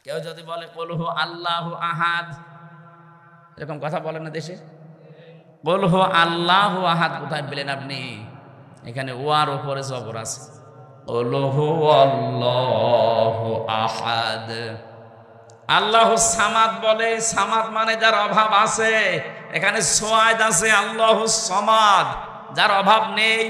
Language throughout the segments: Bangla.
কেউ যদি বলে কুল হু আল্লাহু আহাদ, এরকম কথা বলে না দেশে? কুল হু আল্লাহু আহাদ কোথায় পেলেন আপনি? এখানে ওয়ার উপরে জবর আছে। কুল হু আল্লাহু আহাদ। আল্লাহু সামাদ বলে, সামাদ মানে যার অভাব আছে। এখানে সোয়াদ আছে আল্লাহু সমাদ, যার অভাব নেই।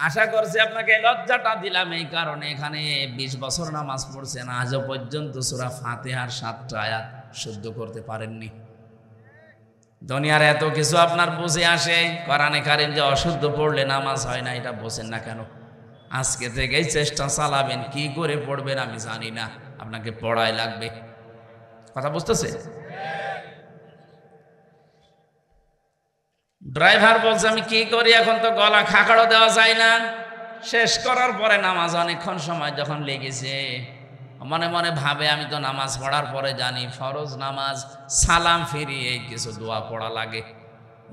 আশা করছি আপনাকে লজ্জাটা দিলাম এই কারণে, এখানে 20 বছর নামাজ পড়ছেন, আজও পর্যন্ত সূরা ফাতিহার 7টা আয়াত শুদ্ধ করতে পারেননি। দুনিয়ার এত কিছু আপনার বুঝে আসে, কোরআনে কারীম যে অশুদ্ধ পড়লে নামাজ হয় না, এটা বোঝেন না কেন? আজকে থেকেই চেষ্টা চালাবেন, কি করে পড়বেন আমি জানি না, আপনাকে পড়াই লাগবে। কথা বুঝতেছে? ড্রাইভার বলছে আমি কি করি, এখন তো গলা খাকাড়ও দেওয়া যায় না। শেষ করার পরে নামাজ অনেকক্ষণ সময় যখন লেগেছে, মনে মনে ভাবে আমি তো নামাজ পড়ার পরে জানি ফরজ নামাজ সালাম ফিরিয়ে কিছু দোয়া পড়া লাগে।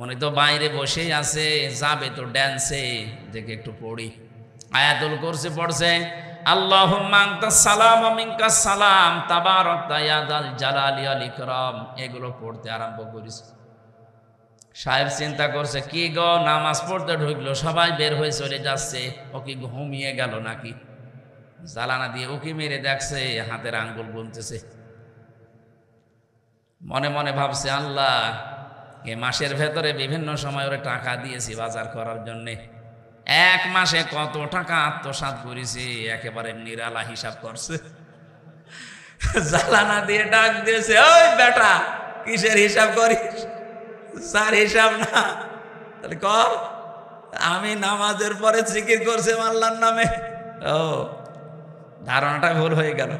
উনি তো বাইরে বসেই আছে, যাবে তো ড্যান্সে, দেখে একটু পড়ি। আয়াতুল কুরসি পড়ছে, আল্লাহুম্মা আনতাস সালাম ওয়া মিনকাস সালাম তাবারাকতা ইয়া যাল জালালি ওয়াল ইকরাম, এগুলো পড়তে আরম্ভ করেছে। সাহেব চিন্তা করছে, কি গো, নামাজ পড়তে ঢুকলো, সবাই বের হয়ে চলে যাচ্ছে, ও কি ঘুমিয়ে গেল নাকি? জ্বালানা দিয়ে উকি মেরে দেখছে, হাতের আঙ্গুল গুনতেছে। মনে মনে ভাবছে, আল্লাহ, এ মাসের ভেতরে বিভিন্ন সময় ওরে টাকা দিয়েছি বাজার করার জন্যে, 1 মাসে কত টাকা আত্মসাৎ করেছি, একেবারে নিরালা হিসাব করছে। জ্বালানা দিয়ে ডাক দিয়েছে, ওই বেটা, কিসের হিসাব করিস? স্যার হিসাব না, তাহলে কর। আমি নামাজের পরে জিকির করছি আল্লাহর নামে। ও, ধারণাটা ভুল হয়ে গেল।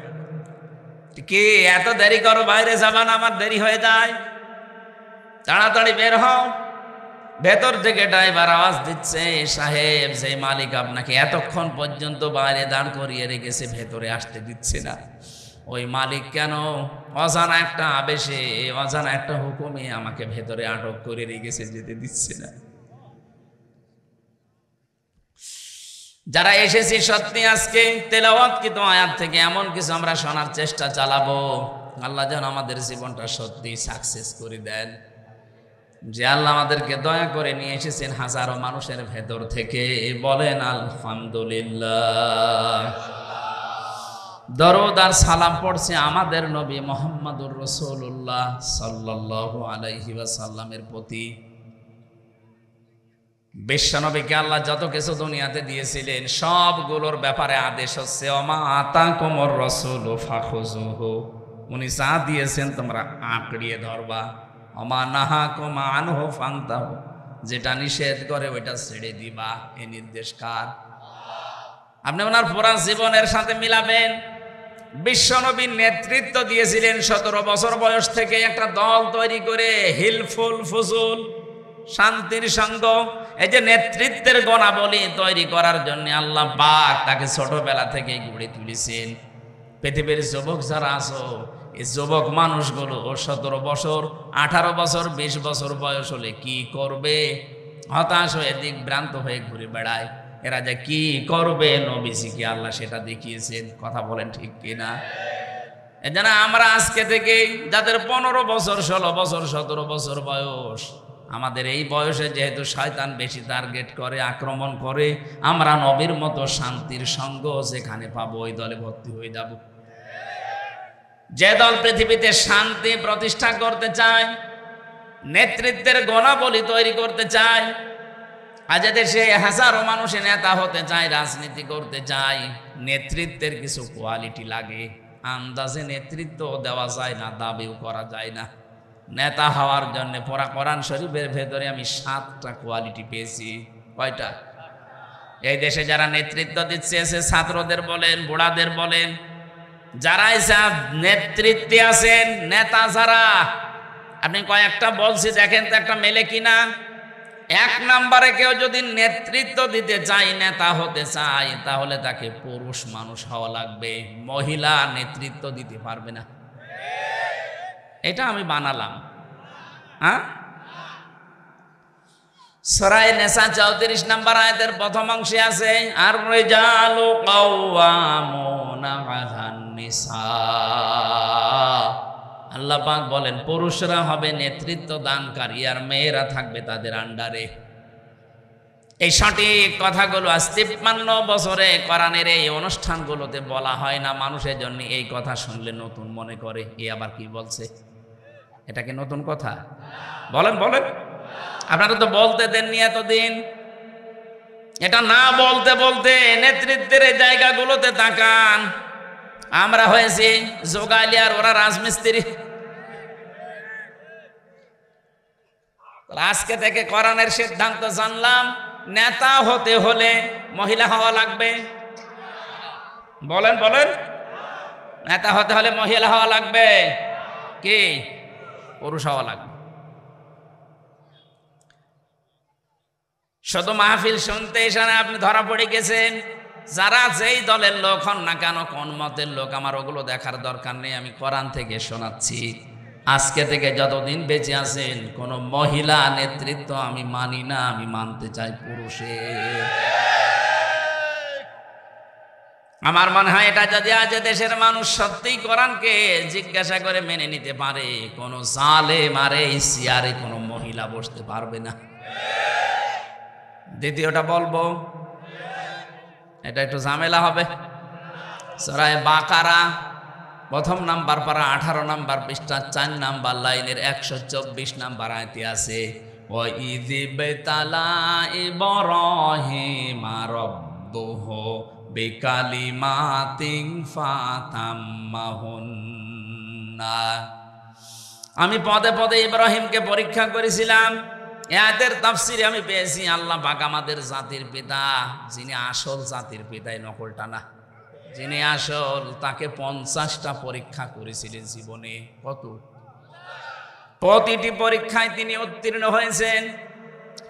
কি এত দেরি করো, বাইরে যাবা না, আমার দেরি হয়ে যায়, তাড়াতাড়ি বের হও। ভেতর থেকে ড্রাইভার আওয়াজ দিচ্ছে, সাহেব, যে মালিক আপনাকে এতক্ষণ পর্যন্ত বাইরে দাঁড় করিয়ে রেখেছে, ভেতরে আসতে দিচ্ছে না, ওই মালিক কেন অজানা একটা আবেশে, অজানা একটা হুকুমে আমাকে ভেতরে আটক করে রেখেছে, যেতে দিচ্ছে না। যারা এসেছি সত্যি আজকে তেলাওয়াতকৃত আয়াত থেকে এমন কিছু আমরা শোনার চেষ্টা চালাবো, আল্লাহ যেন আমাদের জীবনটা সত্যি সাকসেস করে দেন। যে আল্লাহ আমাদেরকে দয়া করে নিয়ে এসেছেন হাজারো মানুষের ভেতর থেকে, বলেন আলহামদুলিল্লাহ। দরুদ আর সালাম পড়ছে আমাদের নবী মুহাম্মদুর রাসূলুল্লাহ সাল্লাল্লাহু আলাইহি ওয়াসাল্লামের প্রতি। বিশ্বনবীকে আল্লাহ যত কিছু দুনিয়াতে দিয়েছিলেন, সবগুলোর ব্যাপারে আদেশ হচ্ছে ওমা আতাকুমুর রাসূলু ফাখুযুহু, উনি যা দিয়েছেন তোমরা আঁকড়িয়ে ধরবা। ওমা নাহাকুম আনহু ফান্তাহু, যেটা নিষেধ করে ওইটা ছেড়ে দিবা। এই নির্দেশ কার? আপনি ওনার পুরা জীবনের সাথে মিলাবেন। বিশ্বনবী নেতৃত্ব দিয়েছিলেন 17 বছর বয়স থেকে একটা দল তৈরি করে, হিলফুল ফুজুল, শান্তির সঙ্গ। এই যে নেতৃত্বের গুণাবলী তৈরি করার জন্য আল্লাহ পাক তাকে ছোটবেলা থেকে গড়ে তুলেছেন। পৃথিবীর যুবক যারা আছো, এই যুবক মানুষগুলো 17 বছর, 18 বছর, 20 বছর বয়স হলে কি করবে? হতাশ হয়ে দিকভ্রান্ত হয়ে ঘুরে বেড়ায়। এরা যে কি করবে, নবীজিকে আল্লাহ সেটা দেখিয়েছেন। কথা বলেন ঠিক কিনা? এজন্য আমরা আজকে থেকে যাদের 15 বছর, 16 বছর, 17 বছর বয়স, আমাদের এই বয়সে যেহেতু শয়তান বেশি টার্গেট করে, আক্রমণ করে, আমরা নবীর মতো শান্তির সঙ্গ যেখানে পাবো ওই দলে ভর্তি হয়ে যাব। যে দল পৃথিবীতে শান্তি প্রতিষ্ঠা করতে চায়, নেতৃত্বের গুণাবলী তৈরি করতে চায়, আজ দেশে হাজারো মানুষের নেতা হতে চায়, রাজনীতি করতে চায়, নেতৃত্বের কিছু কোয়ালিটি লাগে। আন্দাজে নেতৃত্ব দেওয়া যায় না, দাবিও করা যায় না। নেতা হওয়ার জন্য পড়া কোরআন শরীফের ভেতরে আমি 7টা কোয়ালিটি পেয়েছি। কয়টা? এই দেশে যারা নেতৃত্ব দিচ্ছে, সে ছাত্রদের বলেন, বুড়াদের বলেন, যারাই নেতৃত্বে আছেন, নেতা যারা, আপনি কয়েকটা বলছি, দেখেন তো একটা মেলে কিনা। 1 নম্বরে কেউ যদি নেতৃত্ব দিতে চায়, নেতা হতে চায়, তাহলে তাকে পুরুষ মানুষ হওয়া লাগবে। মহিলা নেতৃত্ব দিতে পারবে না। এটা আমি বানালাম, হ্যাঁ? সূরা নিসা 34 নম্বর আয়াতের প্রথম অংশে আছে আর রিজালু কাওয়ামুনা আলান নিসা। আল্লাহ পাক বলেন পুরুষরা হবে নেতৃত্ব দানকারী আর মেয়েরা থাকবে তাদের আন্ডারে। এই সঠিক কথাগুলো আজ 53 বছরে কোরআনের এই অনুষ্ঠানগুলোতে বলা হয় না। মানুষের জন্য এই কথা শুনলে নতুন মনে করে, এ আবার কি বলছে, এটা কি নতুন কথা? বলেন বলেন, আপনারা তো বলতে দেননি এতদিন। এটা না বলতে বলতে নেতৃত্বের এই জায়গাগুলোতে তাকান, আমরা হয়েছি যোগালি আর ওরা রাজমিস্ত্রি। আজকে থেকে কোরআনের সিদ্ধান্ত জানলাম, নেতা হতে হলে মহিলা হওয়া লাগবে। বলেন বলেন, নেতা হতে হলে মহিলা হওয়া লাগবে কি পুরুষ হওয়া লাগবে? শুধু মাহফিল শুনতে এসে আপনি ধরা পড়ে গেছেন। যারা যেই দলের লোক হন না কেন, কোন মতের লোক, আমার ওগুলো দেখার দরকার নেই। আমি কোরআন থেকে শোনাচ্ছি, আজকে থেকে যতদিন বেঁচে আছেন কোন মহিলা নেতৃত্ব আমি মানি না, আমি মানতে চাই পুরুষের। আমার মনে হয় এটা যদি আজ দেশের মানুষ সত্যিই কোরআনকে জিজ্ঞাসা করে মেনে নিতে পারে, কোন জালেম আর এই চেয়ারে কোনো মহিলা বসতে পারবে না। দ্বিতীয়টা বলবো, এটা একটু ঝামেলা হবে। সূরা বাকারা প্রথম নাম্বার পারা 18 নাম্বার পৃষ্ঠা 4 নাম্বার লাইনের 124 নাম্বার আয়াতে আছে, ওয়া ইযিবতালা ইব্রাহিমা রাব্বুহু বিকালিমাতিন ফাতাম্মাহুন্না। আমি পদে পদে ইব্রাহিমকে পরীক্ষা করেছিলাম। এদের তাফসিরে আমি পেয়েছি আল্লাহ পাক আমাদের জাতির পিতা, যিনি আসল জাতির পিতাই নকলটা না, যিনি আসল, তাকে 50টা পরীক্ষা করেছিলেন জীবনে। কত? প্রতিটি পরীক্ষায় তিনি উত্তীর্ণ হয়েছেন।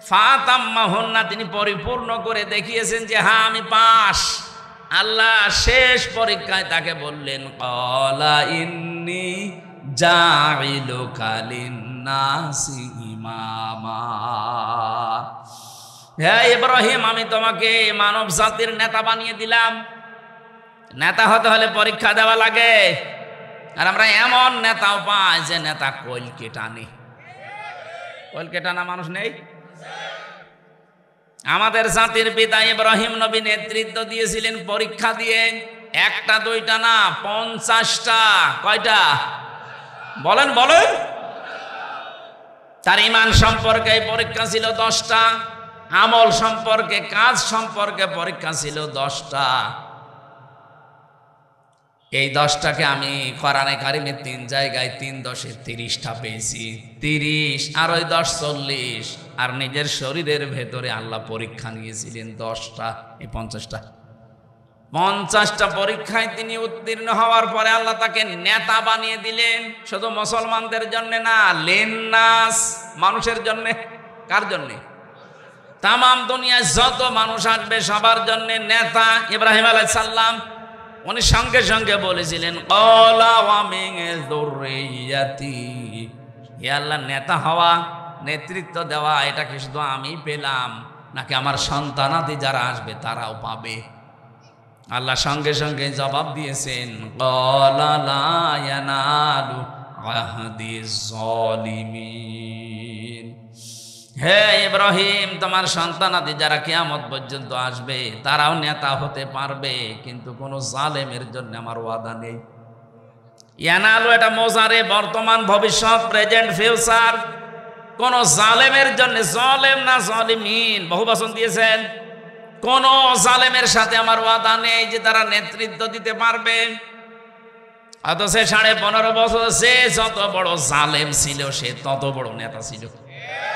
ফাতাম্মাহুন্না, তিনি পরিপূর্ণ করে দেখিয়েছেন যে হ্যাঁ আমি পাস। আল্লাহ শেষ পরীক্ষায় তাকে বললেন, ক্বালা ইন্নী জাইলুকা লিন্নাসি ইমামা। হে ইব্রাহিম, আমি তোমাকে মানব জাতির নেতা বানিয়ে দিলাম। নেতা হতে হলে পরীক্ষা দেওয়া লাগে। আর আমরা এমন নেতাও পাই যে নেতা কলকে টানে। কলকে টানা মানুষ নেই। আমাদের জাতির পিতা ইব্রাহিম নবী নেতৃত্ব দিয়েছিলেন পরীক্ষা দিয়ে, একটা দুইটা না, 50টা। কয়টা? বলেন বলেন। তার ঈমান সম্পর্কে পরীক্ষা ছিল 10টা, আমল সম্পর্কে, কাজ সম্পর্কে পরীক্ষা ছিল 10টা। এই 10টাকে আমি কোরআনে কারিমে 3 জায়গায় 3 10 30টা পেয়েছি। 30 আর ওই 10 40, আর নিজের শরীরের ভেতরে আল্লাহ পরীক্ষা নিয়েছিলেন 10টা। এই 50টা 50টা পরীক্ষায় তিনি উত্তীর্ণ হওয়ার পরে আল্লাহ তাকে নেতা বানিয়ে দিলেন। শুধু মুসলমানদের জন্য না, লিন্নাস, মানুষের জন্য। কার জন্য? তামাম দুনিয়ায় যত মানুষ আসবে সবার জন্য নেতা। ইব্রাহিম আলাইহিস সালাম উনি সঙ্গে সঙ্গে বলেছিলেন, ক্বালা ওয়া মিন যুররিয়াতি, হে আল্লাহ, নেতা হওয়া, নেতৃত্ব দেওয়া, এটা কি শুধু আমি পেলাম নাকি আমার সন্তানাদি যারা আসবে তারাও পাবে? আল্লাহ সঙ্গে সঙ্গে জবাব দিয়েছেন, ক্বালা লা ইয়ানালু আহদিজ জালিমিন। হে ইব্রাহিম, তোমার সন্তানাদি যারা কিয়ামত পর্যন্ত আসবে তারাও নেতা হতে পারবে, কিন্তু কোন জালেমের জন্য আমার ওয়াদা নেই। ইয়ানালু এটা মোজারে, বর্তমান, ভবিষ্যৎ, প্রেজেন্ট, ফিউচার। কোন জালেমের জন্য, জালেম না জালিমিন, বহু বচন দিয়েছেন। কোন জালেমের সাথে আমার ওয়াদা নেই যে তারা নেতৃত্ব দিতে পারবে। অথচ 15.5 বছর সে যত বড় জালেম ছিল সে তত বড় নেতা ছিল।